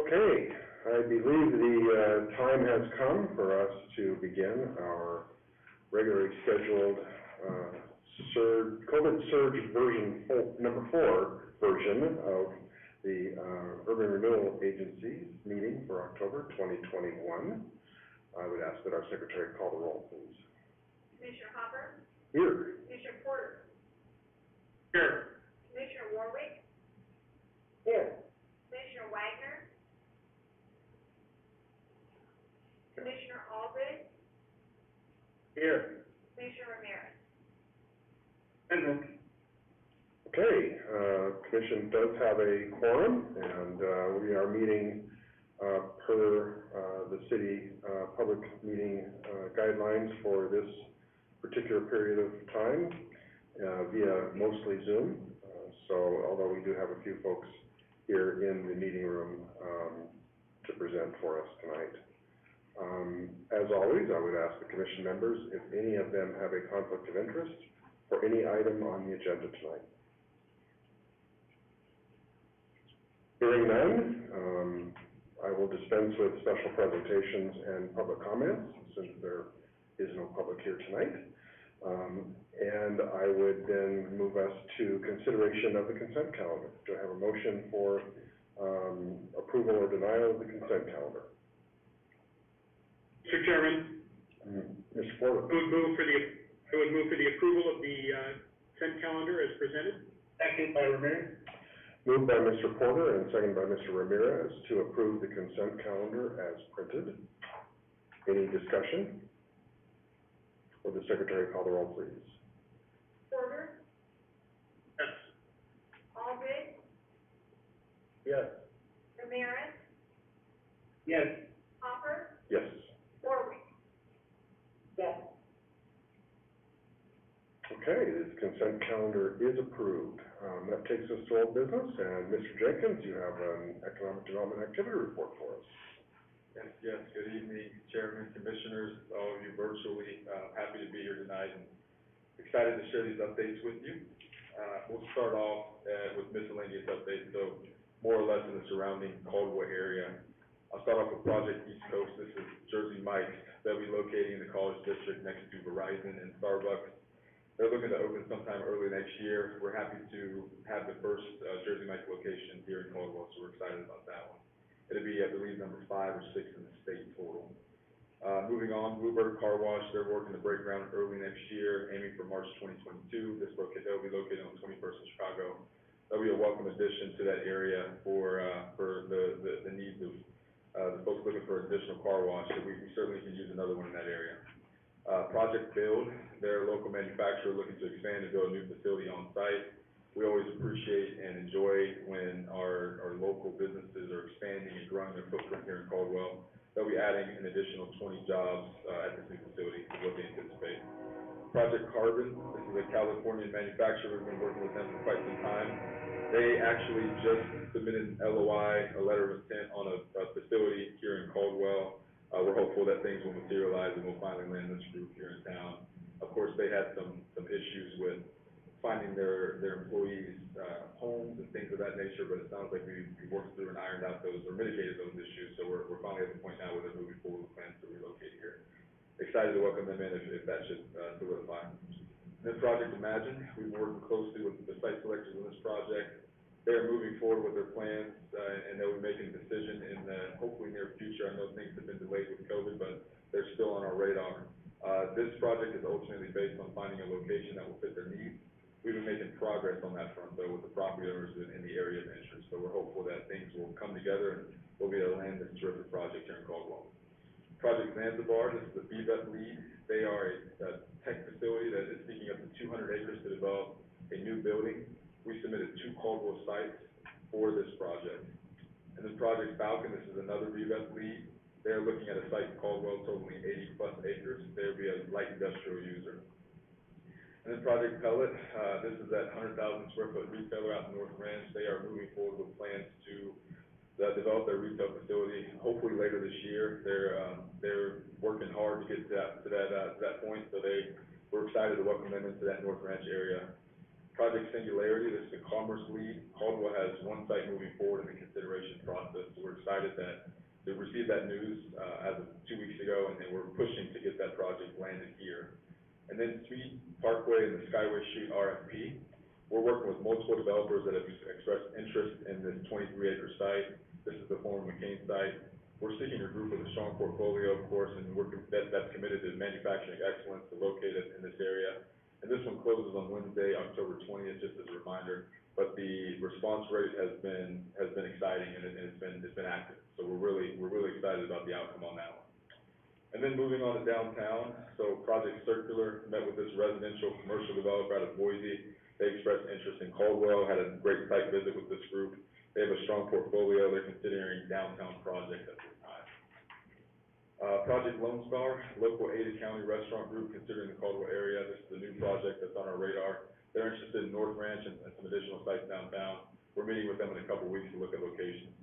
Okay, I believe the time has come for us to begin our regularly scheduled COVID surge version number 4 version of the Urban Renewal Agency meeting for October 2021. I would ask that our secretary call the roll, please. Commissioner Hopper? Here. Commissioner Porter? Here. Commissioner Warwick? Here. Commissioner Wagner? Commissioner Aldred? Here. Commissioner Ramirez? Present. Okay, Commission does have a quorum, and we are meeting per the city public meeting guidelines for this particular period of time via mostly Zoom. So although we do have a few folks here in the meeting room to present for us tonight. As always, I would ask the commission members if any of them have a conflict of interest for any item on the agenda tonight. Hearing none, I will dispense with special presentations and public comments since there is no public here tonight. And I would then move us to consideration of the consent calendar. Do I have a motion for approval or denial of the consent calendar? Mr. Chairman, Mr. Porter. I would move for the approval of the consent calendar as presented. Second by Ramirez. Moved by Mr. Porter and seconded by Mr. Ramirez to approve the consent calendar as printed. Any discussion? Will the secretary call the roll, please? Porter? Yes. Aldred? Yes. Ramirez? Yes. Hopper? Yes. Warwick? Yes. Okay, this consent calendar is approved. That takes us to old business, and Mr. Jenkins, you have an economic development activity report for us. Yes, good evening, Chairman, Commissioners, all of you virtually. Happy to be here tonight and excited to share these updates with you. We'll start off with miscellaneous updates, so more or less in the surrounding Caldwell area. I'll start off with Project East Coast. This is Jersey Mike's. They'll be locating in the College District next to Verizon and Starbucks. They're looking to open sometime early next year. We're happy to have the first Jersey Mike's location here in Caldwell, so we're excited about that one. It'll be, I believe, number 5 or 6 in the state total. Moving on, Bluebird Car Wash. They're working to break ground early next year, aiming for March 2022. They'll be located on 21st in Chicago. That'll be a welcome addition to that area for the needs of the folks looking for additional car wash. So we certainly can use another one in that area. Project Build, they're a local manufacturer looking to expand and build a new facility on site. We always appreciate and enjoy when our local businesses are expanding and growing their footprint here in Caldwell. They'll be adding an additional 20 jobs at this new facility, is what they anticipate. Project Carbon, this is a Californian manufacturer. We've been working with them for quite some time. They actually just submitted an LOI, a letter of intent, on a facility here in Caldwell. We're hopeful that things will materialize and we'll finally land this group here in town. Of course, they had some issues with finding their employees homes and things of that nature, but it sounds like we worked through and ironed out those or mitigated those issues. So we're finally at the point now where they're moving forward with plans to relocate here. Excited to welcome them in if that should solidify. Then Project Imagine, we've been working closely with the site selectors in this project. They are moving forward with their plans, and they'll be making a decision in the hopefully near future. I know things have been delayed with COVID, but they're still on our radar. This project is ultimately based on finding a location that will fit their needs. We've been making progress on that front, though, with the property owners in the area of interest. So we're hopeful that things will come together and we'll be able to land this terrific project here in Caldwell. Project Zanzibar, this is the BVET lead. They are a tech facility that is seeking up to 200 acres to develop a new building. We submitted 2 Caldwell sites for this project. And then Project Falcon, this is another BVET lead. They're looking at a site in Caldwell totaling 80+ acres. They'll be a light industrial user. And then Project Pellet, this is that 100,000 square foot retailer out in North Ranch. They are moving forward with plans to develop their retail facility hopefully later this year. They're working hard to get to that point, so we're excited to welcome them into that North Ranch area. Project Singularity, this is a commerce lead. Caldwell has one site moving forward in the consideration process, so we're excited that we received that news, as of 2 weeks ago, and we're pushing to get that project landed here. And then Speed Parkway and the Skyway Street RFP, we're working with multiple developers that have expressed interest in this 23-acre site. This is the former McCain site. We're seeking a group with a strong portfolio, of course, and that's committed to manufacturing excellence to locate it in this area. And this one closes on Wednesday, October 20th, just as a reminder. But the response rate has been exciting, and it's been active. So we're really excited about the outcome on that one. And then moving on to downtown, so Project Circular met with this residential commercial developer out of Boise. They expressed interest in Caldwell, had a great site visit with this group. They have a strong portfolio. They're considering downtown projects at this time. Project Lone Star, local aided county restaurant group considering the Caldwell area. This is a new project that's on our radar. They're interested in North Ranch and some additional sites downtown. We're meeting with them in a couple weeks to look at locations.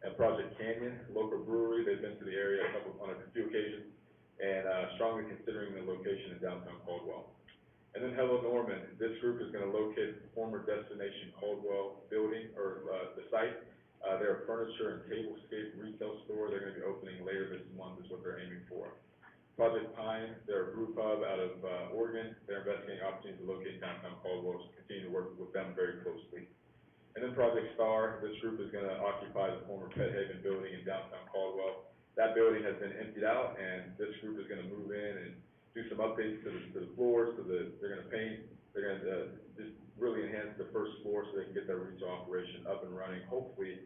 And Project Canyon, local brewery, they've been to the area on a few occasions, and strongly considering the location in downtown Caldwell. And then Hello Norman, this group is gonna locate the former Destination Caldwell building, or the site. They're a furniture and tablescape retail store. They're gonna be opening later this month is what they're aiming for. Project Pine, they're a brew pub out of Oregon. They're investigating opportunities to locate downtown Caldwell, so continue to work with them very closely. And then Project Star, this group is gonna occupy the former Pet Haven building in downtown Caldwell. That building has been emptied out, and this group is gonna move in and do some updates to the floors, they're gonna paint, they're gonna just really enhance the first floor so they can get their retail operation up and running, hopefully,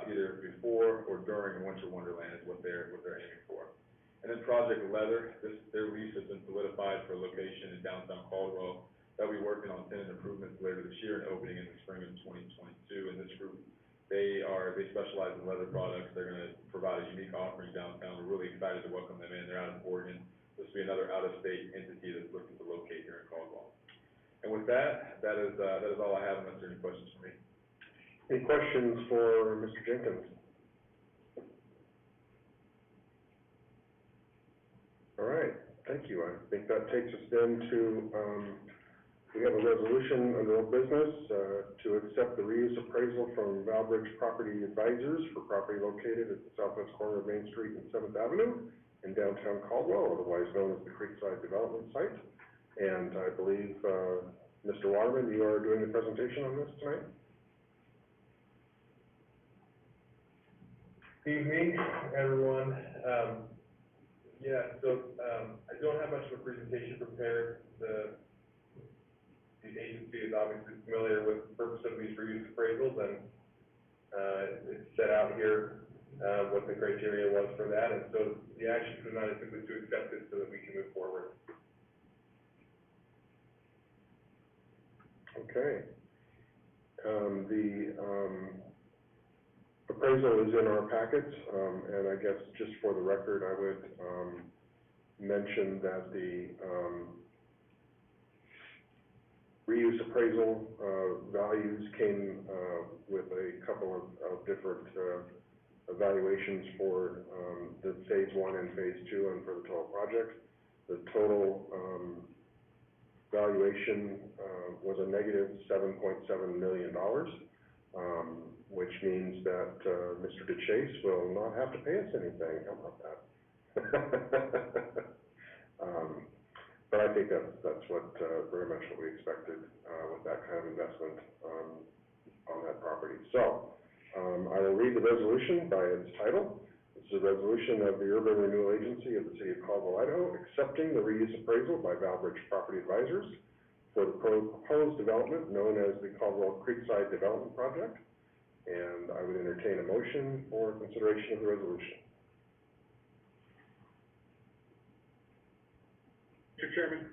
either before or during Winter Wonderland is what they're aiming for. And then Project Leather, their lease has been solidified for a location in downtown Caldwell. They'll be working on tenant improvements later this year and opening in the spring of 2022. And this group, they specialize in leather products. They're gonna provide a unique offering downtown. We're really excited to welcome them in. They're out of Oregon. This will be another out-of-state entity that's looking to locate here in Caldwell. And with that is all I have, unless there are any questions for me. Any questions for Mr. Jenkins? All right, thank you. I think that takes us then to, we have a resolution under old business, to accept the reuse appraisal from Valbridge Property Advisors for property located at the southwest corner of Main Street and 7th Avenue in downtown Caldwell, otherwise known as the Creekside Development Site. And I believe, Mr. Waterman, you are doing the presentation on this tonight? Evening, everyone. I don't have much of a presentation prepared. The agency is obviously familiar with the purpose of these reuse appraisals, and it's set out here what the criteria was for that, and so the action for tonight is simply to accept it so that we can move forward. Okay. The appraisal is in our packets, and I guess just for the record, I would mention that the reuse appraisal values came with a couple of different evaluations for the phase 1 and phase 2 and for the total project. The total valuation was a negative $7.7 million, which means that Mr. DeChase will not have to pay us anything. How about that? But I think that's what very much what we expected with that kind of investment on that property. So I will read the resolution by its title. This is a resolution of the Urban Renewal Agency of the City of Caldwell, Idaho, accepting the reuse appraisal by Valbridge Property Advisors for the proposed development known as the Caldwell Creekside Development Project. And I would entertain a motion for consideration of the resolution. Mr. Chairman,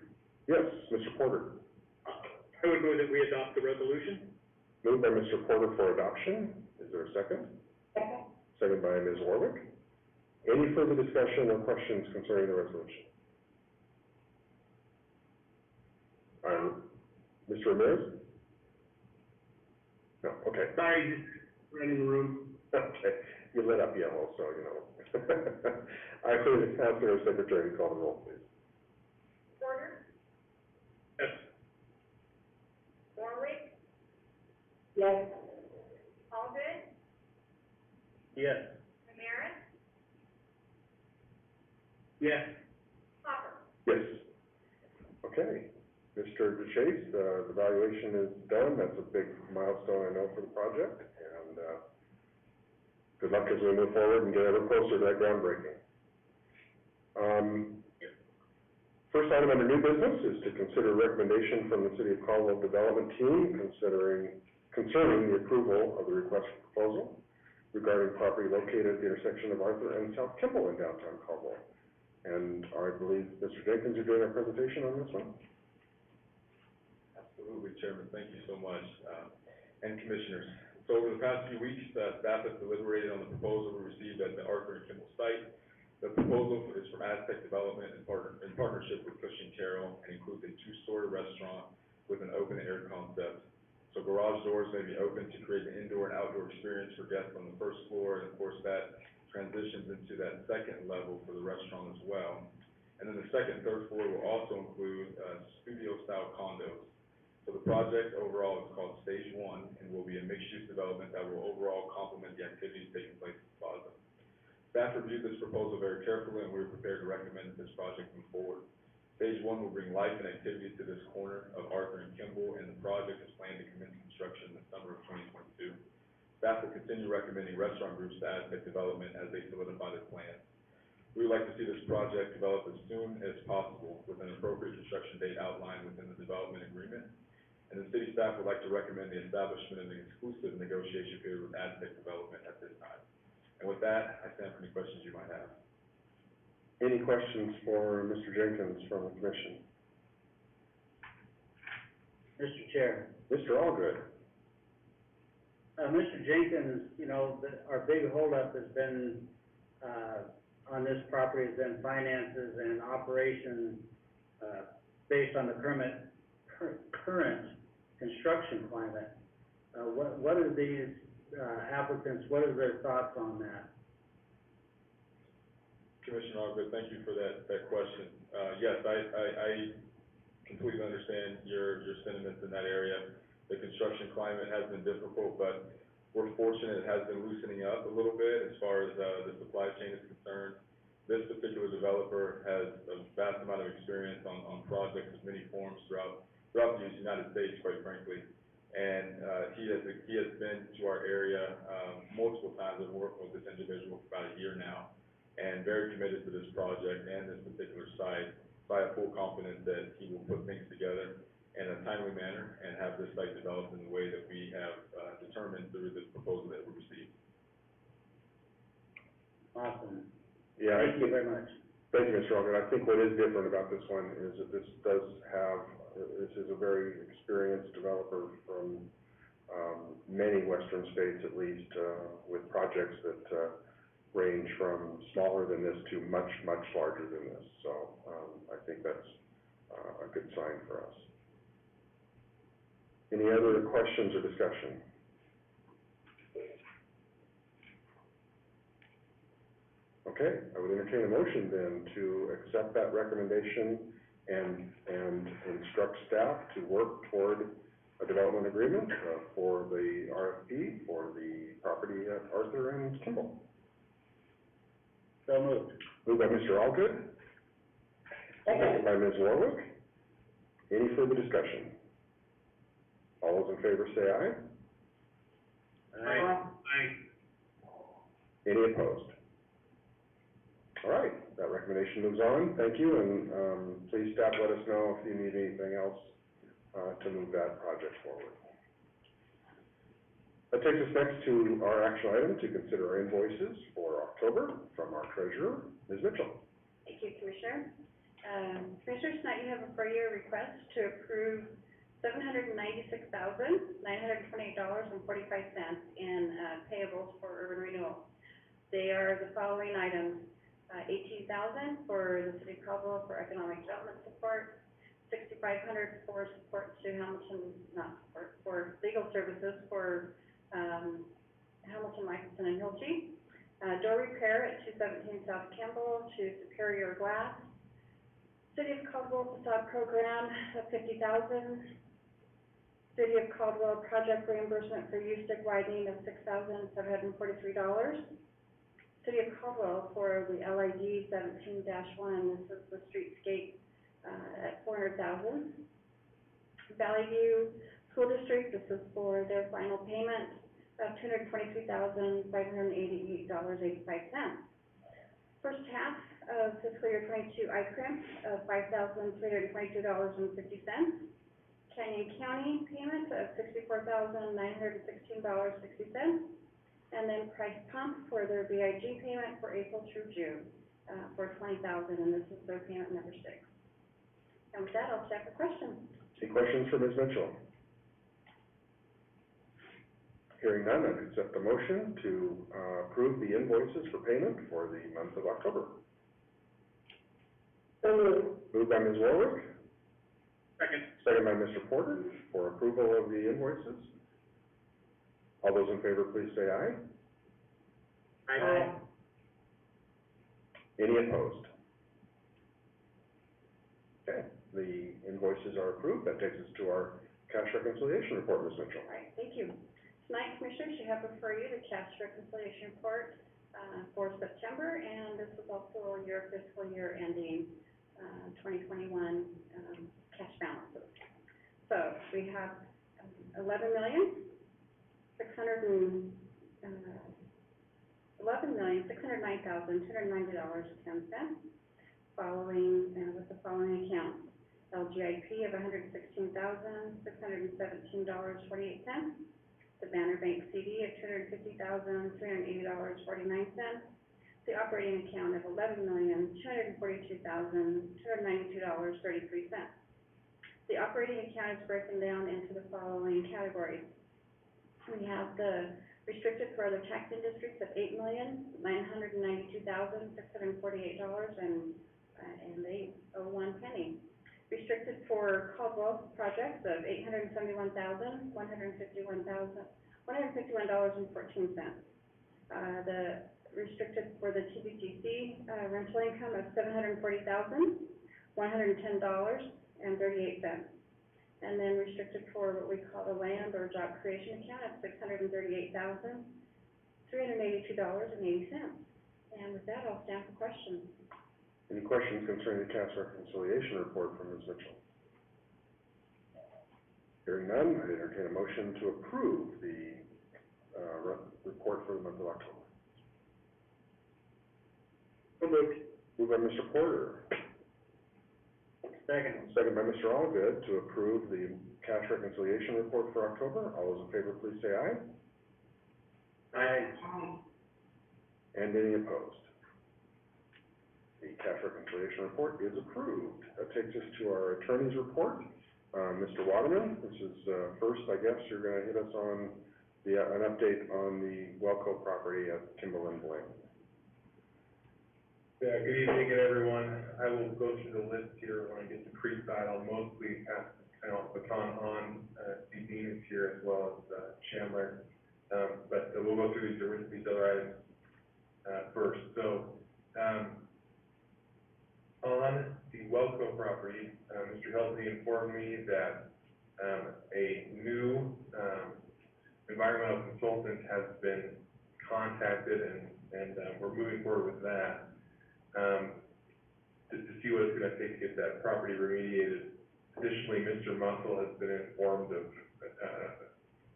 Yes, Mr. Porter. I would move that we adopt the resolution. Moved by Mr. Porter for adoption. Is there a second? Second. Second by Ms. Warwick. Any further discussion or questions concerning the resolution? Mr. Ramirez? No, okay. Sorry, just running the room. Okay, you lit up yellow, so you know. I could ask our secretary to call the roll, please. Porter, Yes. Yes. Alden, Yes. Ramirez, Yes. Hopper. Yes. Okay, Mr. DeChase, the valuation is done. That's a big milestone, I know, for the project, and, good luck as we move forward and get ever closer to that groundbreaking. First item under new business is to consider recommendation from the City of Caldwell Development Team concerning the approval of the request for proposal regarding property located at the intersection of Arthur and South Kimball in downtown Caldwell. And I believe Mr. Jenkins, you're doing our presentation on this one? Absolutely, Chairman, thank you so much, and Commissioners. So over the past few weeks, staff has deliberated on the proposal we received at the Arthur and Kimball site. The proposal is from Aztec Development in partnership with Cushing Carroll, and includes a two-story restaurant with an open-air concept. So garage doors may be open to create an indoor and outdoor experience for guests on the first floor, and of course that transitions into that second level for the restaurant as well. And then the second and third floor will also include studio-style condos. So the project overall is called Stage 1, and will be a mixed-use development that will overall complement the activities taking place at the plaza. Staff reviewed this proposal very carefully, and we are prepared to recommend that this project move forward. Stage 1 will bring life and activity to this corner of Arthur and Kimball, and the project is planned to commence construction in the summer of 2022. Staff will continue recommending restaurant groups to Aztec Development as they solidify their plans. We would like to see this project develop as soon as possible, with an appropriate construction date outlined within the development agreement. And the city staff would like to recommend the establishment of an exclusive negotiation period with Aztec Development at this time. And with that, I stand for any questions you might have. Any questions for Mr. Jenkins from the commission? Mr. Chair, Mr. Allgood? Mr. Jenkins, you know, our big holdup has been, on this property has been finances and operations, based on the current construction climate. What are these, applicants, what are their thoughts on that? Commissioner Allgood, thank you for that question. Yes, I completely understand your sentiments in that area. The construction climate has been difficult, but we're fortunate it has been loosening up a little bit as far as the supply chain is concerned. This particular developer has a vast amount of experience on projects of many forms throughout the United States, quite frankly. And he has been to our area multiple times. I've worked with this individual for about a year now, and very committed to this project and this particular site. So I have full confidence that he will put things together in a timely manner and have this site developed in the way that we have determined through this proposal that we received. Awesome. Yeah, Thank you very much. Thank you, Mr. Allgood. I think what is different about this one is that this is a very experienced developer from many western states, at least, with projects that range from smaller than this to much, much larger than this. So I think that's a good sign for us. Any other questions or discussion? Okay, I would entertain a motion then to accept that recommendation and instruct staff to work toward a development agreement for the RFP for the property at Arthur and Kimball. So moved. Moved by Mr. Allgood, second by Ms. Warwick. Any further discussion? All those in favor say aye. Aye. Any opposed? All right, that recommendation moves on. Thank you, and please staff let us know if you need anything else to move that project forward. That takes us next to our action item to consider our invoices for October from our treasurer, Ms. Mitchell. Thank you, Commissioner. Commissioners, tonight you have before you a request to approve $796,928.45 in payables for urban renewal. They are the following items: $18,000 for the City of Caldwell for economic development support, $6,500 for support to Hamilton, not support, for legal services for Hamilton, Michelson, and Hilty, door repair at 217 South Kimball to Superior Glass, City of Caldwell facade program of $50,000, City of Caldwell project reimbursement for U-stick widening of $6,743. City of Caldwell for the LID 17-1, this is the Streetscape, at $400,000. Valley View School District, this is for their final payment of $223,588.85. First half of fiscal year 22 ICRIM of $5,322.50. Canyon County payment of $64,916.60. And then price pump for their BIG payment for April through June, for $20,000, and this is their payment number 6. And with that, I'll check for questions. Any questions for Ms. Mitchell? Hearing none, I'd accept the motion to approve the invoices for payment for the month of October. Moved by Ms. Warwick, Second. second by Mr. Porter for approval of the invoices. All those in favor, please say aye. Aye. Any opposed? Okay, the invoices are approved. That takes us to our cash reconciliation report, Ms. Mitchell. All right, thank you. Tonight, Commissioners, you have before you the cash reconciliation report for September, and this is also your fiscal year ending 2021 cash balances. So we have $11,609,290.10, following with the following accounts: LGIP of $116,617.48. The Banner Bank CD of $250,380.49, the operating account of $11,242,292.33. The operating account is broken down into the following categories. We have the restricted for other tax industries of $8,992,648 and they owe 1 penny. Restricted for Caldwell projects of $871,151.14. The restricted for the TBCC rental income of $740,110.38. And then restricted for what we call the land or job creation account of $638,382.80. And with that, I'll stand for questions. Any questions concerning the cash reconciliation report from Ms. Mitchell? Hearing none, I entertain a motion to approve the report for the month of October. Moved by Mr. Porter. Second. Second by Mr. Allgood to approve the cash reconciliation report for October. All those in favor, please say aye. Aye. And any opposed? The cash reconciliation report is approved. That takes us to our attorney's report. Mr. Waterman, this is first, I guess, you're going to hit us on an update on the Welco property at Kimball and Emblem. Yeah, good evening again, everyone. I will go through the list here when I get to Creekside. I'll mostly pass the baton on. Steve Dean is here as well as Chandler. But we'll go through these other items first. So, on the Welco property, Mr. Helsley informed me that a new environmental consultant has been contacted, and we're moving forward with that to see what it's going to take to get that property remediated. Additionally, Mr. Muscle has been informed of,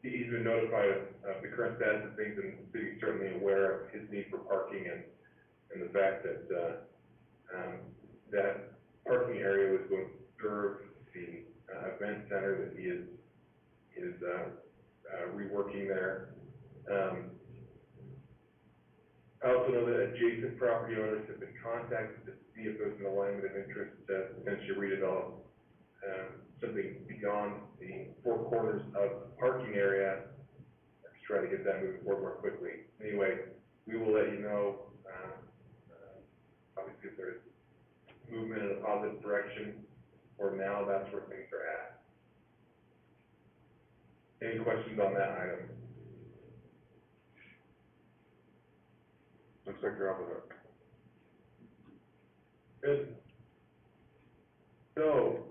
he's been notified of the current status of things, and the city is certainly aware of his need for parking and the fact that that parking area was going to serve the event center that he is reworking there. I also know that adjacent property owners have been contacted to see if there's an alignment of interest to potentially redevelop something beyond the four corners of the parking area to try to get that moving forward more quickly. Anyway, we will let you know, obviously, if there's movement in a positive direction. For now, that's where things are at. Any questions on that item? Looks like you're off the hook. Good. So,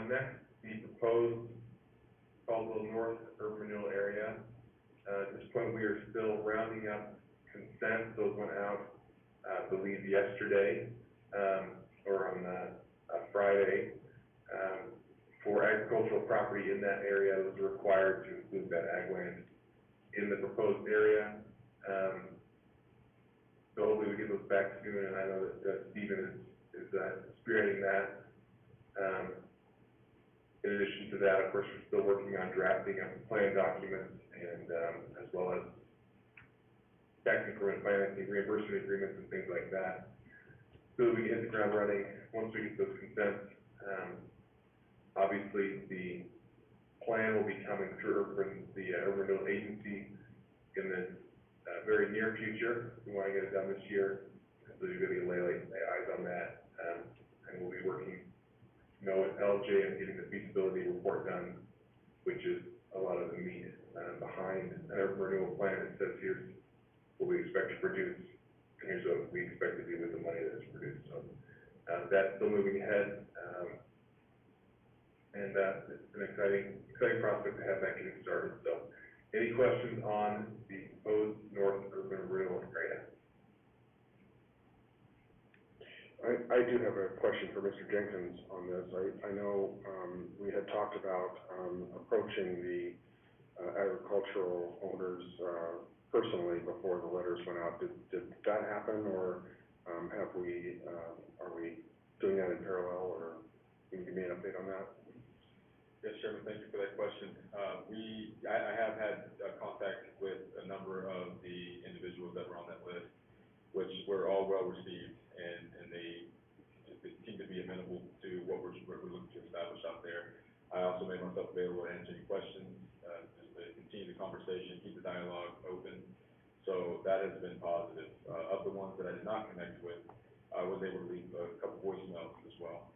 next, the proposed Caldwell North At this point, we are still rounding up consents. Those went out, I believe, yesterday, or on, Friday. For agricultural property in that area, it was required to include that ag land in the proposed area. So hopefully we get those back soon, and I know that Stephen is spearheading that. In addition to that, of course, we're still working on drafting up the plan documents and, as well as tax increment financing, reimbursement agreements and things like that. So that we can hit the ground running once we get those consents. Obviously, the plan will be coming through from the Urban Renewal Agency in the very near future. We want to get it done this year, so you're going to lay eyes on that. And we'll be working, with LJ and getting the feasibility report done, which is a lot of the meat behind an urban renewal plan. It says here's what we expect to produce, and here's what we expect to do with the money that is produced. So that's still moving ahead. And it's an exciting prospect to have that getting started. So, any questions on the proposed North Urban Renewal area? I do have a question for Mr. Jenkins on this. I know we had talked about approaching the agricultural owners personally before the letters went out. Did that happen, or are we doing that in parallel, or can you give me an update on that? Yes, Chairman, thank you for that question. I have had contact with a number of the individuals that were on that list, which were all well received, and they seem to be amenable to what we're looking to establish out there. I also made myself available to answer any questions, just to continue the conversation, keep the dialogue open. So that has been positive. Of the ones that I did not connect with, I was able to leave a couple voicemails as well,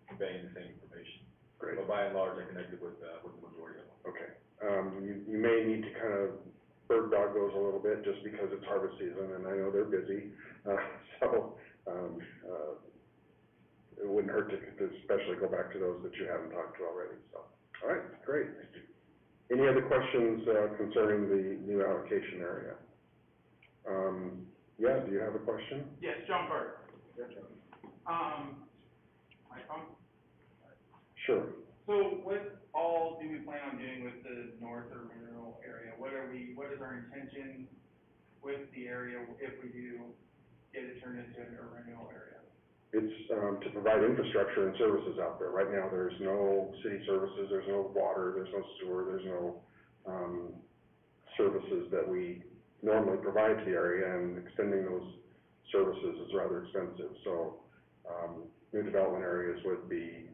conveying the same information. Great. But by and large, I connected with the majority of them. Okay. You may need to kind of bird dog those a little bit just because it's harvest season and I know they're busy. It wouldn't hurt to especially go back to those that you haven't talked to already. So, all right, great. Thank you. Any other questions concerning the new allocation area? Yeah, do you have a question? Yes, John Carter. Yeah, John. My phone? Sure. So what all do we plan on doing with the North Urban Renewal area? What is our intention with the area if we do get it turned into an urban renewal area? It's to provide infrastructure and services out there. Right now, there's no city services, there's no water, there's no sewer, there's no services that we normally provide to the area, and extending those services is rather expensive. So new development areas would be,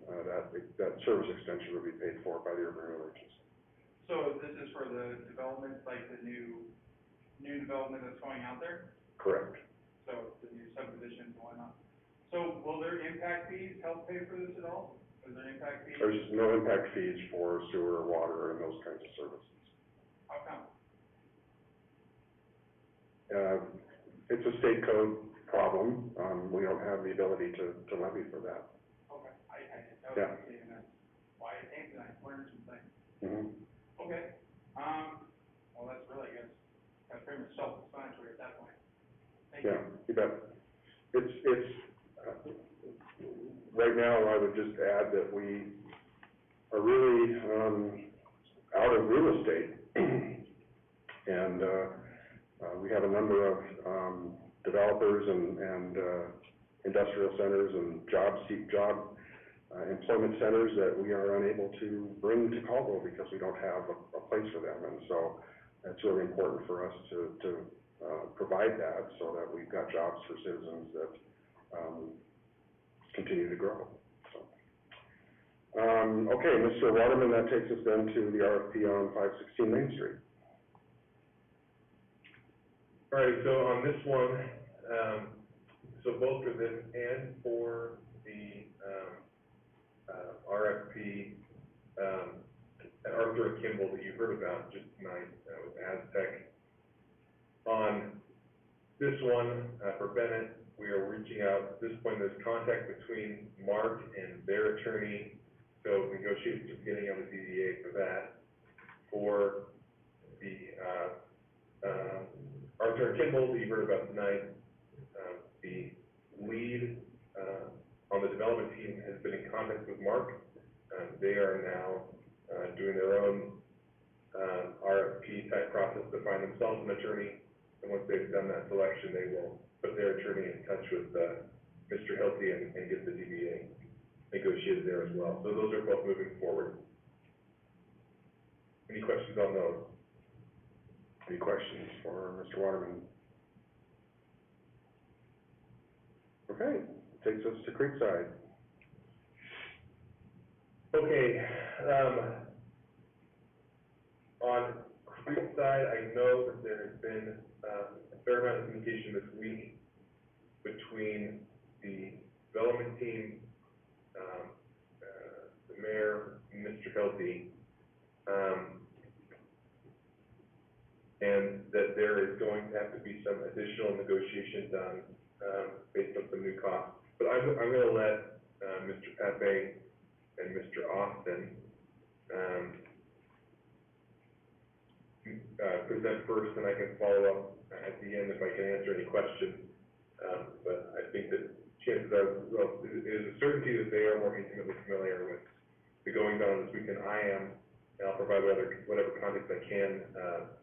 that service extension would be paid for by the Urban Renewal Agency. So this is for the development, like the new development that's going out there? Correct. So the new subdivisions and whatnot. So will their impact fees help pay for this at all? Is there impact fees? There's no impact fees for sewer, water, and those kinds of services. How come? It's a state code problem. We don't have the ability to levy for that. Okay, I didn't know Yeah. that, and that's why I came tonight, learned some things. Mm-hmm. Okay, well, that's really, I guess, that's pretty much self-explanatory at that point. Thank you. Yeah, you bet. It's right now, I would just add that we are really out of real estate. And we have a number of developers and industrial centers and employment centers that we are unable to bring to Caldwell because we don't have a place for them. And so it's really important for us to provide that so that we've got jobs for citizens that continue to grow. So, okay, Mr. Waterman, that takes us then to the RFP on 516 Main Street. All right, so on this one, so both for this and for the RFP at Arthur and Kimball that you heard about just tonight with Aztec. On this one, for Bennett, we are reaching out. At this point, there's contact between Mark and their attorney, so negotiations are beginning on the DDA for that. For the Arthur Kimball, that you've heard about tonight, the lead, on the development team has been in contact with Mark. They are now, doing their own, RFP type process to find themselves an attorney. And once they've done that selection, they will put their attorney in touch with, Mr. Hilty and get the DBA negotiated there as well. So those are both moving forward. Any questions on those? Any questions for Mr. Waterman? Okay, takes us to Creekside. Okay, on Creekside, I know that there has been, a fair amount of communication this week between the development team, the mayor, Mr. Hilty, and that there is going to have to be some additional negotiation done, based on some new costs. But I'm gonna let, Mr. Pepe and Mr. Austin, present first, and I can follow up at the end if I can answer any questions. But I think that chances are, well, it is a certainty that they are more intimately familiar with the goings on this weekend I am, and I'll provide whatever context I can,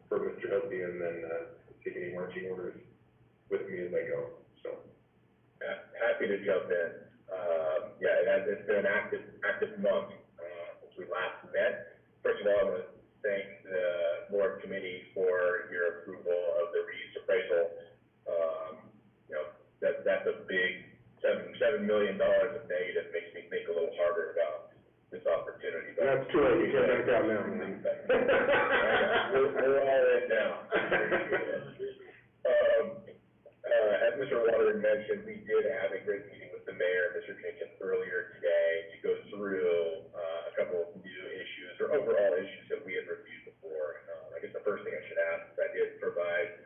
for Mr. Hilty, and then, take any marching orders with me as I go, so. Happy to jump in. It's been an active month, since we last met. First of all, I want to thank the board committee for your approval of the reuse appraisal. That's a big $7 million of negative, makes me think a little harder about this opportunity. But That's too late, you can't back out now, man. We're all in now. As Mr. Waterman mentioned, we did have a great meeting with the mayor, Mr. Jenkins, earlier today to go through a couple of new issues or overall issues that we had reviewed before. I guess the first thing I should ask is I did provide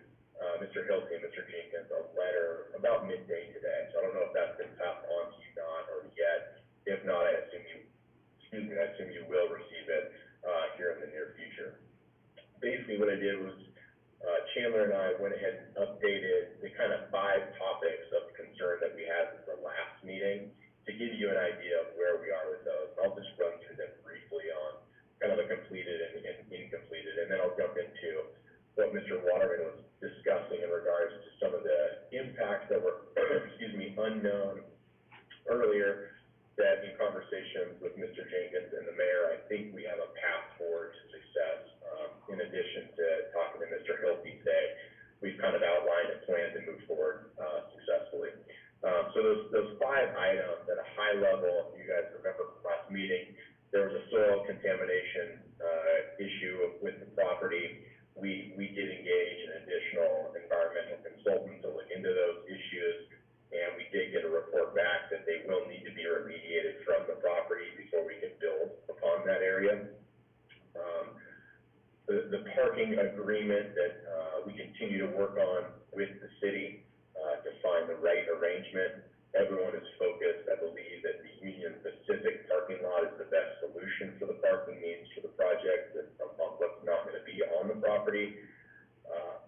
Mr. Hilty and Mr. Jenkins a letter about midday today. So I don't know if that's been passed on to you or yet. If not, I assume you will receive it here in the near future. Basically, what I did was Chandler and I went ahead and updated the kind of 5 topics of concern that we had at the last meeting to give you an idea of where we are with those. I'll just run through them briefly on kind of a completed and incompleted, and then I'll jump into what Mr. Waterman was discussing in regards to some of the impacts that were, unknown earlier, that in conversations with Mr. Jenkins and the mayor, I think we have a path forward to success. In addition to talking to Mr. Hilty today, we've kind of outlined a plan to move forward successfully. So those 5 items at a high level, if you guys remember from last meeting, there was a soil contamination issue with the property. We did engage an additional environmental consultant to look into those issues, and we did get a report back that they will need to be remediated from the property before we can build upon that area. The parking agreement that we continue to work on with the city to find the right arrangement. Everyone is focused, I believe, that the Union Pacific parking lot is the best solution for the parking needs for the project, that what's not going to be on the property.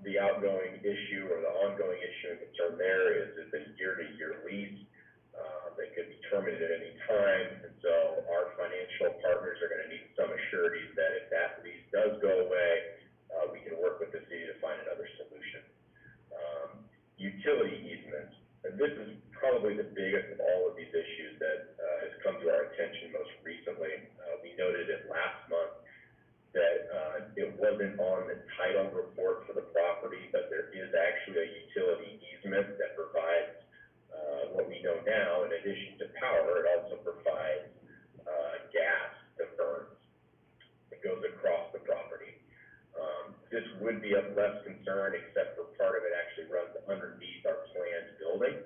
The outgoing issue or the ongoing issue and concern there is the year-to-year lease that could be terminated at any time. And so our financial partners are going to need some assurances that if that lease does go away, we can work with the city to find another solution. Utility easements. And this is probably the biggest of all of these issues that has come to our attention most recently. We noted it last month that it wasn't on the title report for the property, but there is actually a utility easement that provides what we know now. In addition to power, it also provides gas that burns. It goes across the property. This would be of less concern, except for part of it actually runs underneath our planned building.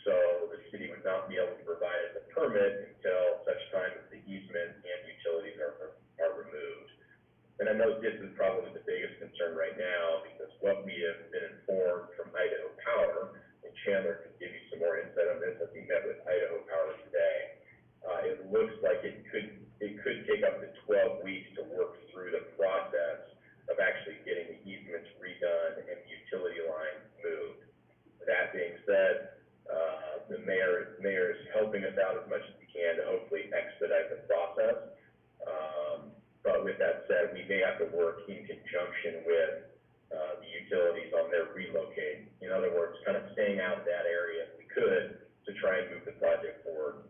So the city would not be able to provide us a permit until such time as the easement and utilities are removed. And I know this is probably the biggest concern right now, because what we have been informed from Idaho Power, and Chandler can give you some more insight on this as we met with Idaho Power today, it looks like it could take up to 12 weeks to work through the process of actually getting the easements redone and the utility lines helping us out as much as we can to hopefully expedite the process. But with that said, we may have to work in conjunction with, the utilities on their relocate. In other words, kind of staying out of that area if we could to try and move the project forward.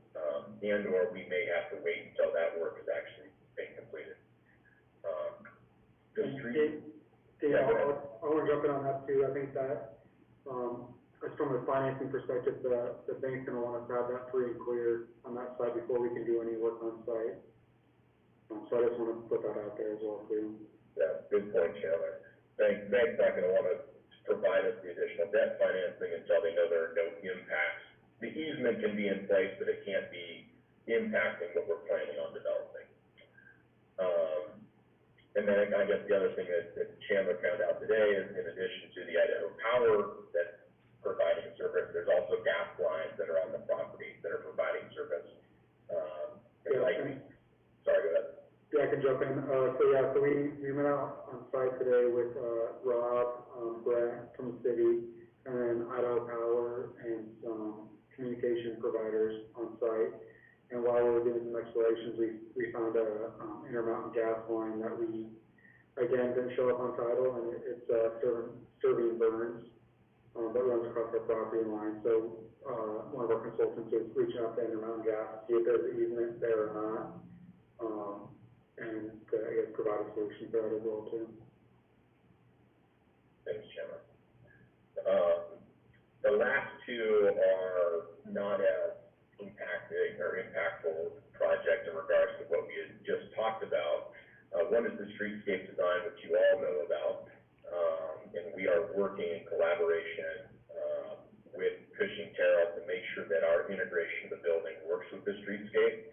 And/or we may have to wait until that work is actually being completed. The street. Yeah, I want to jump in on that too. I think that, as from a financing perspective, the bank's gonna want us to have that free and clear on that side before we can do any work on site. So I just want to put that out there as well too. Yeah, good point, Chandler. Bank's not gonna wanna provide us the additional debt financing until they know there are no impacts. The easement can be in place, but it can't be impacting what we're planning on developing. And then I guess the other thing that Chandler found out today is, in addition to the Idaho Power that's providing service, there's also gas lines that are on the property that are providing service. Sorry, go ahead. Yeah, I can jump in. So we went out on site today with, Rob, Brett from the city, and then Idaho Power and some communication providers on site. And while we were doing some explorations, we found a, intermountain gas line that we, again, didn't show up on title, and it's, serving Burns, that runs across our property line. So, one of our consultants is reaching out to Intermountain Gas, see if there's an easement there or not. And I guess provide a solution for that as well too. Thanks, Chandler. The last two are not as impacting or impactful project in regards to what we had just talked about. One is the Streetscape Design, which you all know about, and we are working in collaboration with Cushing Terrell to make sure that our integration of the building works with the streetscape.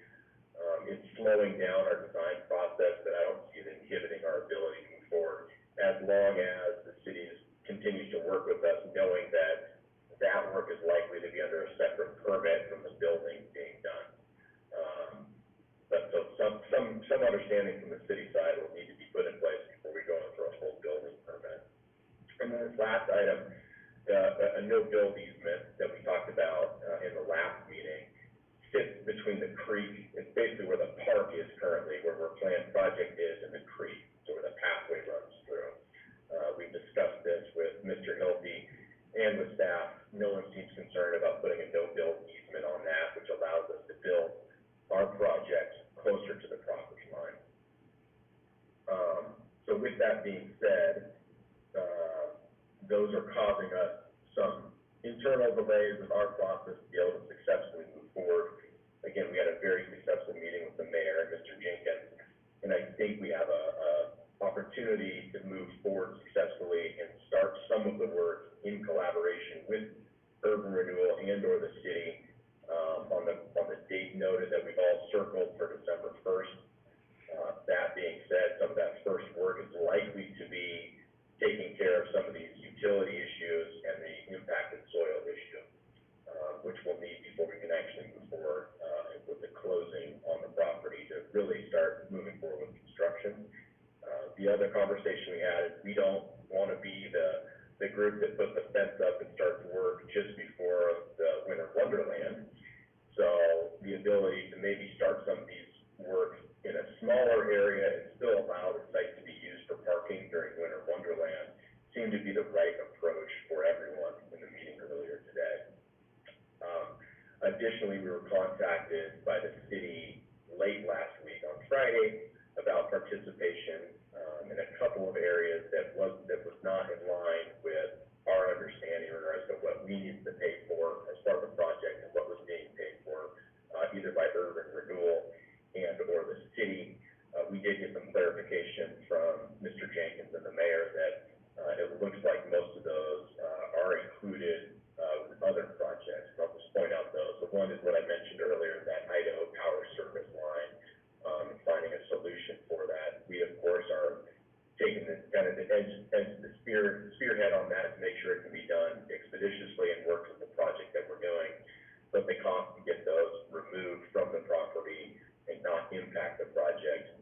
It's slowing down our design process, but I don't see it inhibiting our ability to move forward, as long as the city continues to work with us, knowing that that work is likely to be under a separate permit from the building being done. But so some understanding from the city side will need to be put in place before we go in for a full building permit. And then this last item, a no-build easement that we talked about in the last meeting, sits between the creek. It's basically where the park is currently, where our planned project is, and the creek, so where the pathway runs through. We've discussed this with Mr. Hilty and with staff. No one seems concerned about putting a no-build easement on that, which allows us to build our project closer to the property line. So with that being said, those are causing us some internal delays with our process to be able to successfully move forward. Again, we had a very successful meeting with the mayor and Mr. Jenkins, and I think we have a opportunity to move forward successfully and start some of the work in collaboration with Urban Renewal and/or the city, on the date noted that we've all circled for December 1st. That being said, some of that first work is likely to be taking care of some of these utility issues and the impacted soil issue, which we'll need before we can actually move forward with the closing on the property to really start moving forward with construction. The other conversation we had is we don't want to be the group that puts the fence up and starts work just before the winter wonderland. So the ability to maybe start some of these work in a smaller area and still allow the site to be used for parking during winter wonderland seemed to be the right approach for everyone in the meeting earlier today. Additionally, we were contacted by the city late last week on Friday about participation in a couple of areas that was not in line with our understanding in regards to what we needed to pay for as part of the project and what was being paid for, either by Urban Renewal and/or the city. We did get some clarification from Mr. Jenkins and the mayor that it looks like most of those are included with other projects. I'll just point out those. The one is what I mentioned earlier, that Idaho Power service line, and finding a solution for that. We, of course, are taking the kind of the spearhead on that to make sure it can be done expeditiously and works with the project that we're doing. But the cost to get those removed from the property and not impact the project,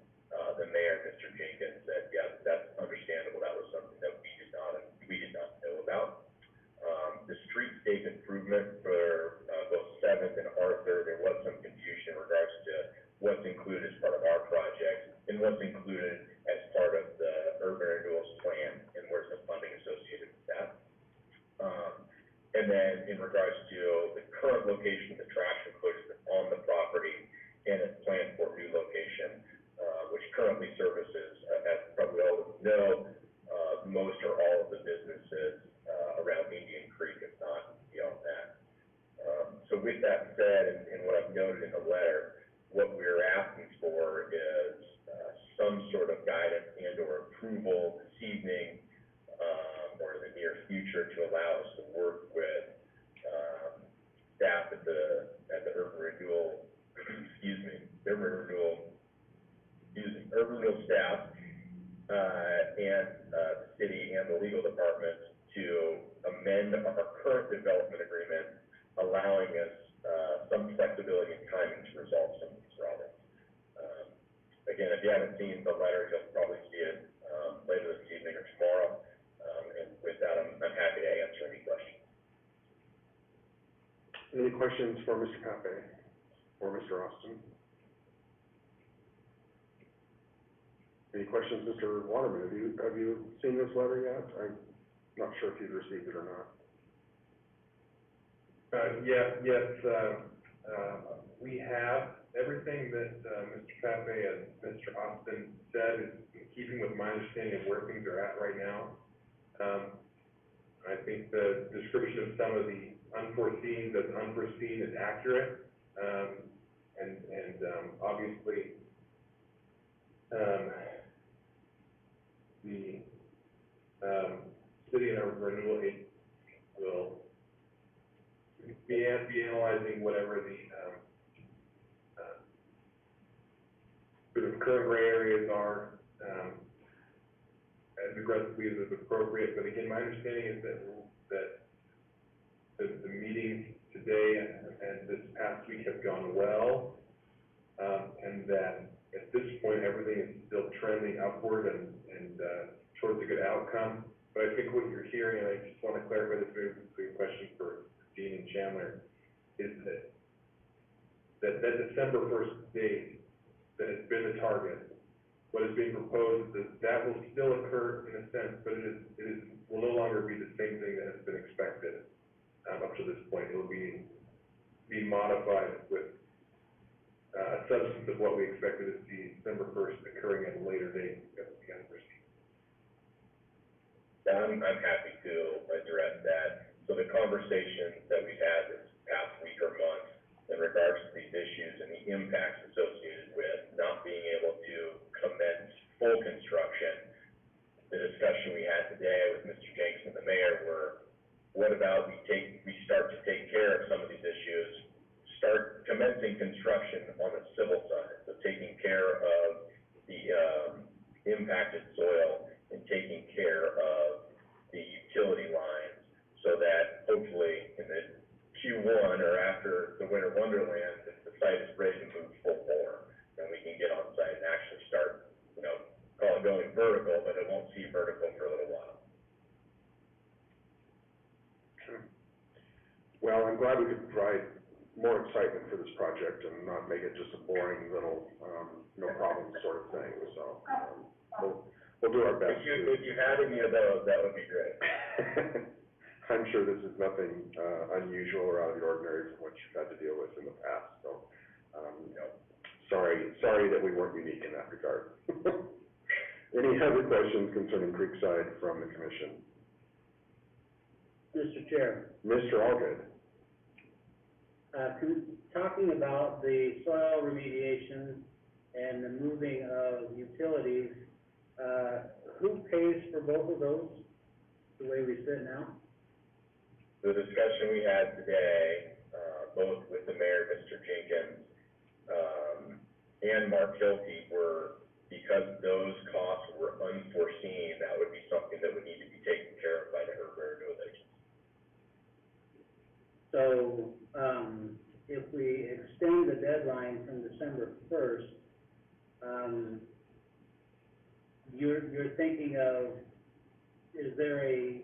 the mayor, Mr. Jenkins, said, yeah, that's understandable. That was something that we did not know about. The streetscape improvement for both 7th and Arthur, there And then in regards to the current location of the trash enclosure on the property and its plan for new location, which currently services, as probably all of you know, most or all of the businesses, around Indian Creek, if not beyond that. So with that said, and what I've noted in the letter, what we're asking for is, some sort of guidance and or approval this evening, or in the near future to allow us to work with, staff at the Urban Renewal, Urban Renewal staff, and, the city and the legal department to amend our current development agreement, allowing us, some flexibility and timing to resolve some of these problems. Again, if you haven't seen the letter, you'll probably see it, later this evening or tomorrow. And with that, I'm happy to answer any questions. Any questions for Mr. Pape or Mr. Austin? Any questions, Mr. Waterman? Have you seen this letter yet? I'm not sure if you've received it or not. Yes, we have everything that, Mr. Pape and Mr. Austin said is in keeping with my understanding of where things are at right now. I think the description of some of the unforeseen is accurate. Obviously, the, city and urban renewal agency will be analyzing whatever the, sort of current gray areas are, as aggressively as is appropriate. But again, my understanding is that the meetings today and this past week have gone well, and that at this point, everything is still trending upward and towards a good outcome. But I think what you're hearing, and I just want to clarify this very quick question for Dean and Chandler, is that December 1st date that has been the target, what is being proposed is that will still occur in a sense, but will no longer be the same thing that has been expected up to this point. It will be modified with a substance of what we expected to see December 1st occurring at a later date as we can proceed. I'm happy to address that. So the conversation that we've had this past week or month in regards to these issues and the impacts associated with not being able to commence full construction, the discussion we had today with Mr. Jenks and the mayor were, what about we start to take care of some of these issues, start commencing construction on the civil side, so taking care of the impacted soil and taking care of the utility lines, so that hopefully in the Q1 or after the winter wonderland, the site is ready to move full bore, and we can get on site and actually start, call it going vertical, but it won't see vertical for a little while. Okay. Well, I'm glad we could provide more excitement for this project and not make it just a boring little, no problem sort of thing. So, we'll do our best. If you had any of those, that would be great. I'm sure this is nothing, unusual or out of the ordinary from what you've had to deal with in the past. So, sorry that we weren't unique in that regard. Any other questions concerning Creekside from the commission? Mr. Chair. Mr. Allgood. Talking about the soil remediation and the moving of utilities, who pays for both of those, the way we sit now? The discussion we had today, both with the mayor, Mr. Jenkins, and Mark Hilty, were because those costs were unforeseen, that would be something that would need to be taken care of by the urban renewal agency. So, if we extend the deadline from December 1st, you're thinking of, is there a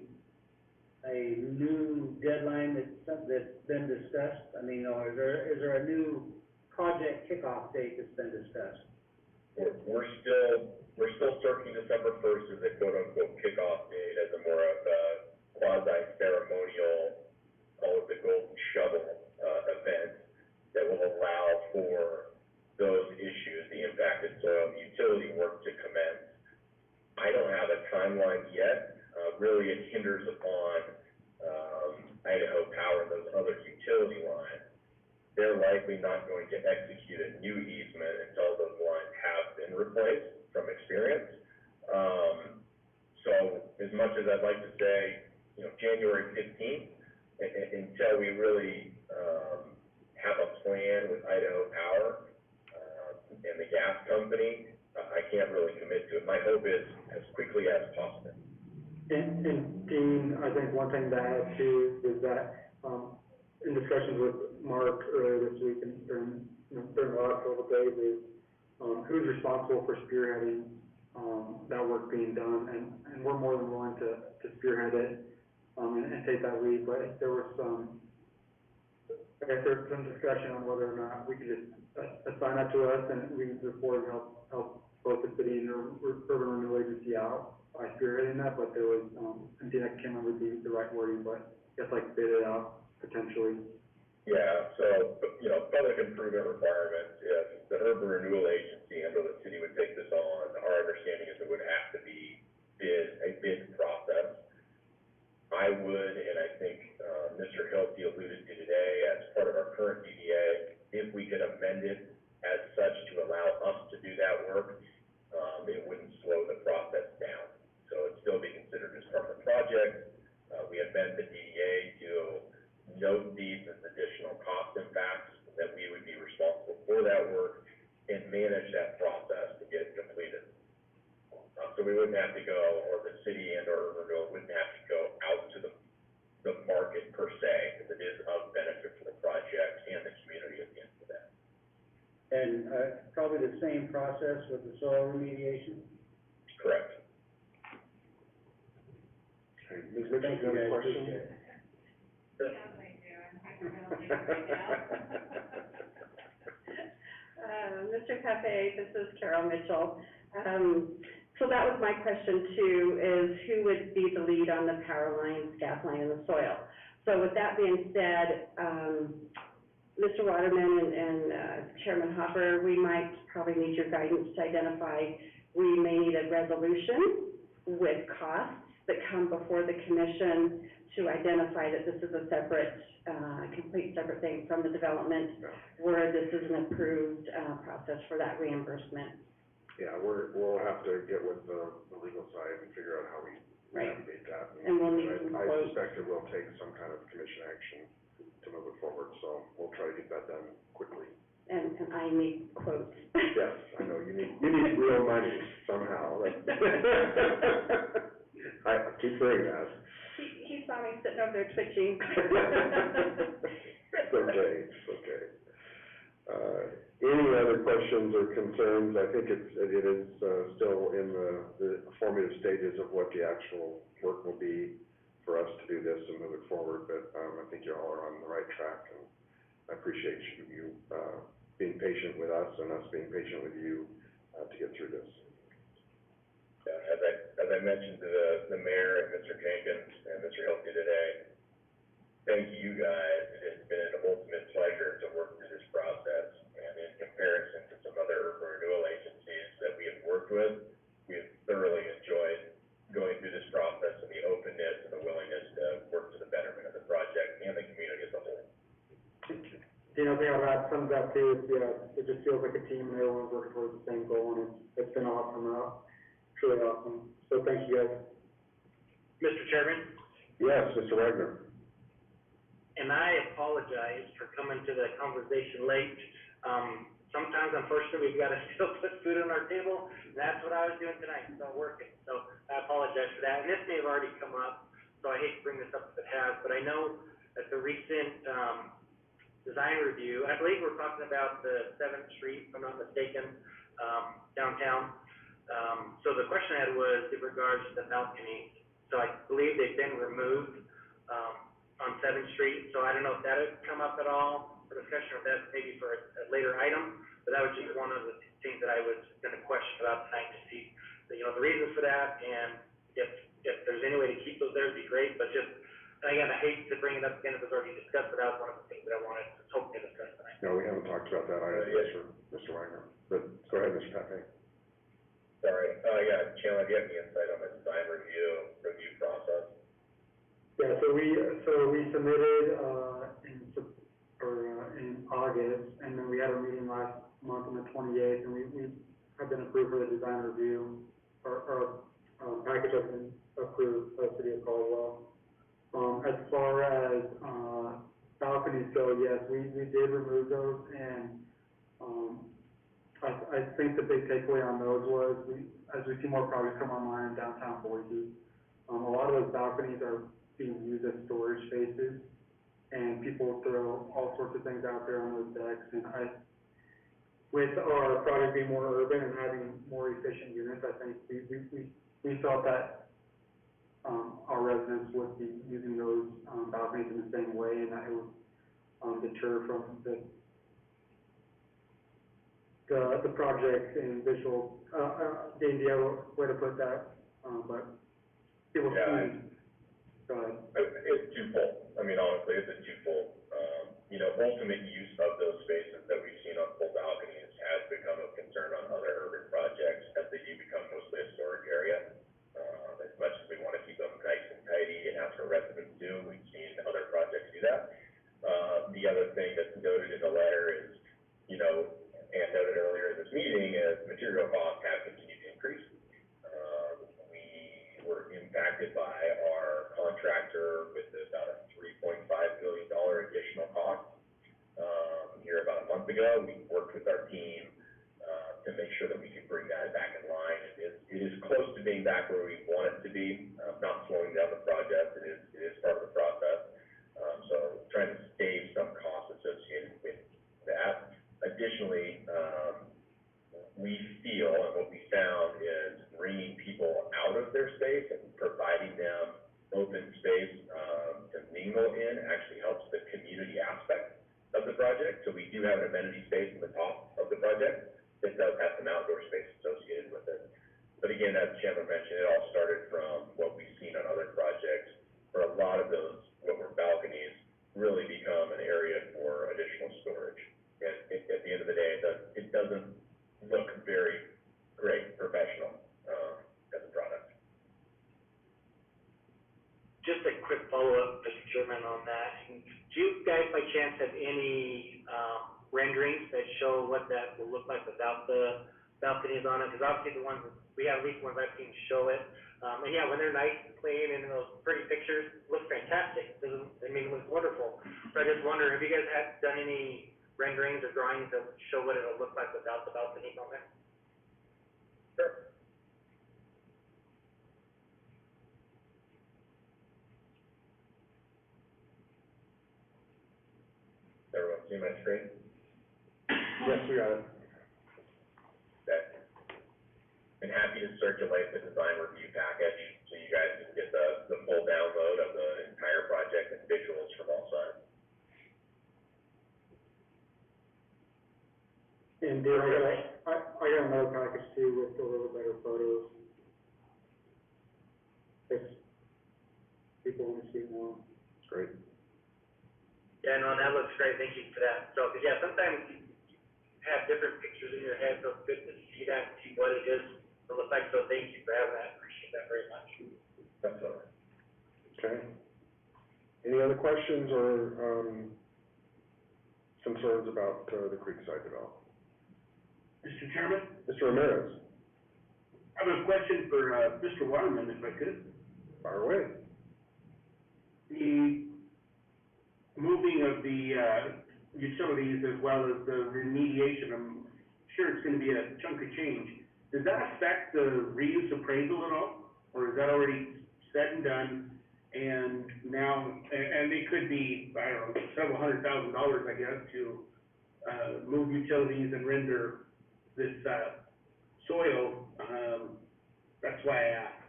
new deadline that's been discussed? I mean, or is there a new project kickoff date that's been discussed? We're still circling December 1st as a quote unquote kickoff date, as a more of a quasi ceremonial likely not going to execute a new easement until those lines have been replaced from experience. So as much as I'd like to say, you know, January 15th, until we really, have a plan with Idaho Power, and the gas company, I can't really commit to it. My hope is as quickly as possible. And Dean, I think one thing to add too is that, in discussions with Mark earlier this week and during the last couple of days is, who's responsible for spearheading, that work being done, and we're more than willing to spearhead it, and take that lead, but there was I guess there was some discussion on whether or not we could just assign that to us and we could move forward and help both the city and the urban renewal agency out by spearheading that, but there was, I think I can't remember the right wording, but just like bid it out potentially. Yeah, so, you know, public improvement requirements, if the urban renewal agency and the city would take this on, our understanding is it would have to be a bid process. I would, and I think, Mr. Hilty alluded to today, as part of our current DDA, if we could amend it as such to allow us to do that work, it wouldn't slow the process down. So it'd still be considered as part of the project. We amend the DDA to note these as additional cost impacts, that we would be responsible for that work and manage that process to get it completed. So we wouldn't have to go, or the city and or urban renewal wouldn't have to go out to the market per se, because it is of benefit for the project and the community at the end of that. And, probably the same process with the soil remediation? Correct. Okay, Ms. Mitchell, do you have a question? Yes, I do, I'm hyperventilating right now. Mr. Pepe, this is Carol Mitchell. So that was my question too, is who would be the lead on the power lines, gas line, and the soil? So with that being said, Mr. Waterman and Chairman Hopper, we might probably need your guidance to identify, we may need a resolution with costs that come before the commission to identify that this is a separate, complete separate thing from the development, where this is an approved process for that reimbursement. Yeah, we'll have to get with the legal side and figure out how we Right. navigate that. And we'll need some I quotes. suspect it will take some kind of commission action to move it forward, so we'll try to get that done quickly. And I need quotes. Yes, I know, you need real money somehow. I keep hearing that. He saw me sitting over there twitching. It's okay, it's okay. Any other questions or concerns? I think it is still in the formative stages of what the actual work will be for us to do this and move it forward, but I think you all are on the right track, and I appreciate you being patient with us and us being patient with you to get through this. Yeah, as I mentioned to the mayor and Mr. Jenkins and Mr. Hilty today, thank you guys. It has been an ultimate pleasure to work through this process. And in comparison to some other urban renewal agencies that we have worked with, we have thoroughly enjoyed going through this process and the openness and the willingness to work to the betterment of the project and the community as a whole. You know, that sums up too, it just feels like a team and everyone's working towards the same goal, and it's been awesome, it's really awesome. So thank you guys. Mr. Chairman, Yes, Mr. Wagner. and I apologize for coming to the conversation late. Sometimes, unfortunately, we've got to still put food on our table, and that's what I was doing tonight, so working. So I apologize for that, and this may have already come up, so I hate to bring this up if it has, but I know at the recent, design review, I believe we're talking about the 7th Street, if I'm not mistaken, downtown. So the question I had was in regards to the balconies. So I believe they've been removed, on 7th Street, so I don't know if that had come up at all for discussion, or if that's maybe for a later item, but that was just one of the things that I was gonna question about tonight to see, the reasons for that, and if there's any way to keep those there, it'd be great, but just, again, I hate to bring it up again if it's already discussed, but that was one of the things that I wanted to hope to discuss tonight. No, we haven't talked about that either, Mr. Wagner, but go ahead, Mr. Pepe. Sorry, yeah, Chandler, do you have any insight on the design review process? Yeah, so we submitted, in August, and then we had a meeting last month on the 28th, and we have been approved for the design review. Our package has been approved by the city of Caldwell. As far as, balconies go, yes, we did remove those, and, I think the big takeaway on those was, as we see more projects come online in downtown Boise, a lot of those balconies are being used as storage spaces, and people throw all sorts of things out there on those decks, and with our project being more urban and having more efficient units, I think we felt that, our residents would be using those, balconies in the same way, and that it would, deter from the project and visual, Dave, do you have a way to put that, but people Yeah, see, go ahead. It's twofold. I mean, honestly, it's a twofold. Ultimate use of those spaces that we've seen on full balconies has become of concern on other urban projects as they do become mostly a storage area. As much as we want to keep them nice and tidy and ask our residents to, we've seen other projects do that. The other thing that's noted in the letter is, and noted earlier in this meeting, is material costs have continued to increase. We were impacted by our contractor with about a $3.5 billion additional cost. Here about a month ago, we worked with our team, to make sure that we could bring that back in line. It is close to being back where we want it to be, not slowing down the project. It is part of the process. So trying to save some costs associated with that. Additionally, we feel, and what we found is bringing people out of their space and providing them open space, to mingle in actually helps the community aspect of the project. So we do have an amenity space in the top of the project. It does have some outdoor space associated with it. But again, as Chandler mentioned, it all started from what we've seen on other projects, where a lot of those, what were balconies, really become an area for additional storage. And at the end of the day, it doesn't look very great, professional, as a product. Just a quick follow-up, Mr. Chairman, on that. Do you guys by chance have any, renderings that show what that will look like without the balconies on it? Because obviously the ones, we have at least ones I've seen show it. And yeah, when they're nice and clean and in those pretty pictures, it looks fantastic. It looks wonderful. So I just wonder, have you guys done any renderings or drawings that show what it'll look like without the balconies on there? Sure. Everyone see my screen? Yes, we got it. Okay. And happy to circulate the design review package, so you guys can get the full download of the entire project and visuals from all sides. And Dave, I got another package too with a little better photos. If people want to see more. Great. Yeah, no, that looks great. Thank you for that. So, because yeah, sometimes you have different pictures in your head, so it's good to see that, see what it is to look like. So thank you for having that. Appreciate that very much. Definitely. Okay. Any other questions or, concerns about, the Creekside development? Mr. Chairman, Mr. Ramirez, I have a question for, Mr. Waterman, if I could. fire away. The moving of the, utilities as well as the remediation, I'm sure it's gonna be a chunk of change. Does that affect the reuse appraisal at all? Or is that already said and done? And now, and it could be, I don't know, several $100,000, I guess, to, move utilities and render this, soil, that's why I asked.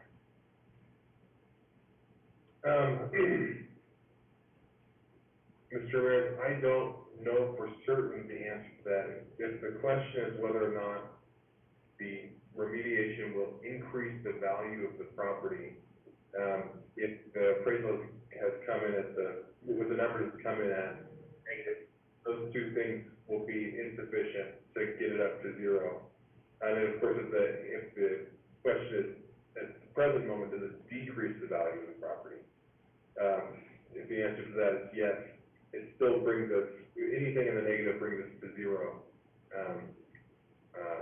Mr. Ramirez, I don't know for certain the answer to that. If the question is whether or not the remediation will increase the value of the property, if the appraisal has come in with the numbers that's come in at negative, those two things will be insufficient to get it up to zero. And then, of course, if the question is, at the present moment, does it decrease the value of the property? If the answer to that is yes, it still brings us, anything in the negative brings us to zero.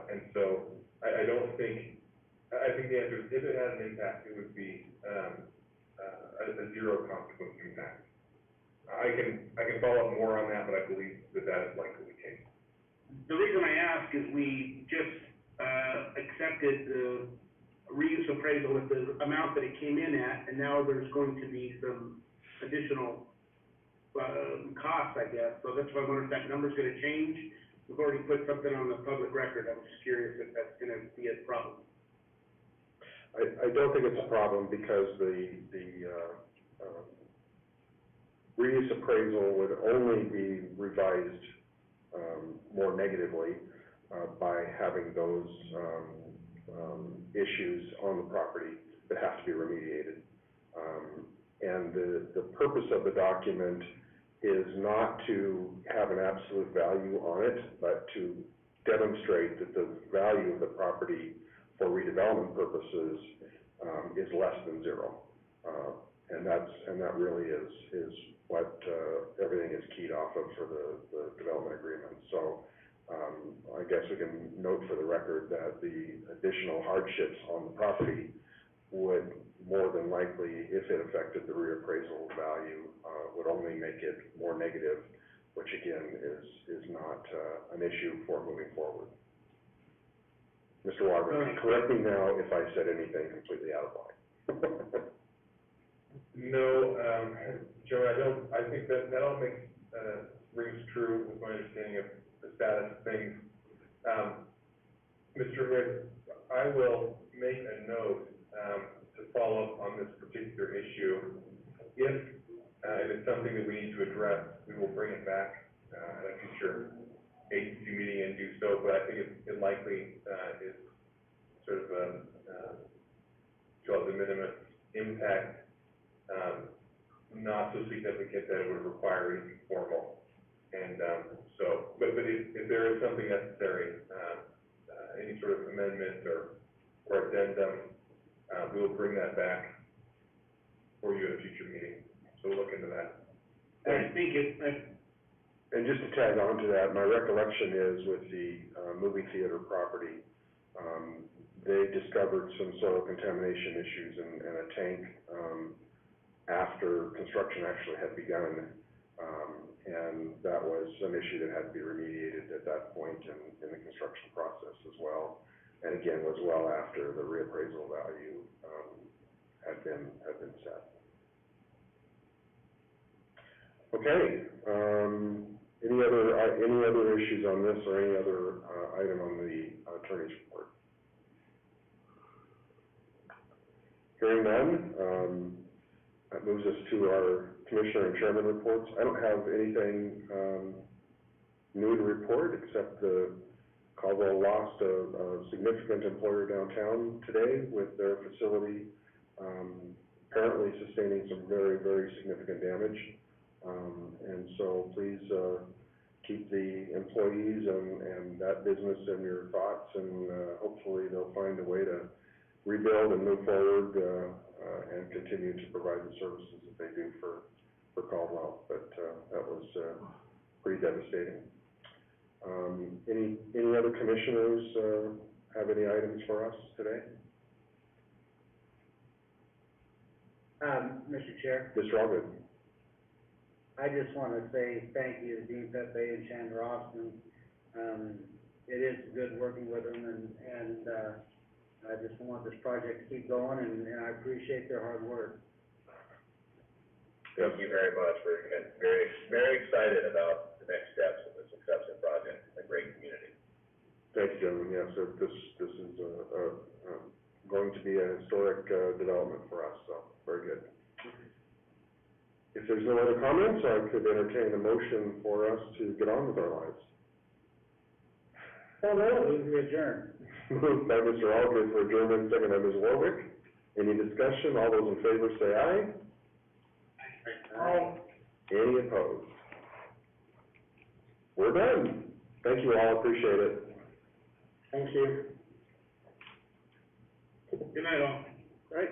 And so, I don't think, I think the answer is, if it has an impact, it would be, a zero consequence impact. I can follow up more on that, but I believe that that is likely the case. The reason I ask is we just, accepted the reuse appraisal at the amount that it came in at, and now there's going to be some additional, costs, I guess. So that's why I wonder if that number's gonna change. We've already put something on the public record. I'm just curious if that's gonna be a problem. I don't think it's a problem because the reuse appraisal would only be revised, more negatively, by having those, issues on the property that have to be remediated. And the purpose of the document is not to have an absolute value on it, but to demonstrate that the value of the property for redevelopment purposes, is less than zero. And that really is what, everything is keyed off of for the development agreement. So, I guess we can note for the record that the additional hardships on the property would more than likely, if it affected the reappraisal value, would only make it more negative, which again is not, an issue for moving forward. Mr. Walker, correct me now if I said anything completely out of line. No, Joe, I think that all rings true with my understanding of the status of things. Mr. Rick, I will make a note, to follow up on this particular issue. If it's something that we need to address, we will bring it back, at a future agency meeting and do so, but I think it likely, is sort of a, de minimis impact, not so significant that it would require anything formal. And, but if there is something necessary, any sort of amendment or addendum, we will bring that back for you at a future meeting. So we'll look into that. I think And just to tag on to that, my recollection is with the movie theater property, they discovered some soil contamination issues and a tank after construction actually had begun. And that was an issue that had to be remediated at that point in the construction process as well. And again, was well after the reappraisal value had been set. Okay. Any other issues on this or any other item on the attorney's report? Hearing none, that moves us to our commissioner and chairman reports. I don't have anything new to report except the Caldwell lost a significant employer downtown today with their facility apparently sustaining some very, very significant damage. And so please keep the employees and that business in your thoughts, and hopefully they'll find a way to rebuild and move forward and continue to provide the services that they do for Caldwell. But that was pretty devastating. Any other commissioners have any items for us today? Mr. Chair, Mr. Allgood. I just want to say thank you to Dean Pepe and Chandler Austin. It is good working with them, and I just want this project to keep going, and I appreciate their hard work. Thank you very much. We're very, very excited about the next steps of this exceptional project in a great community. Thank you, gentlemen. Yes, this is going to be a historic development for us, so very good. If there's no other comments, I could entertain a motion for us to get on with our lives. Oh, no, we adjourn. Moved by Mr. Aldridge for adjournment, second by Ms. Warwick. Any discussion? All those in favor say aye. Aye. Any opposed? We're done. Thank you all, appreciate it. Thank you. good night all. Right.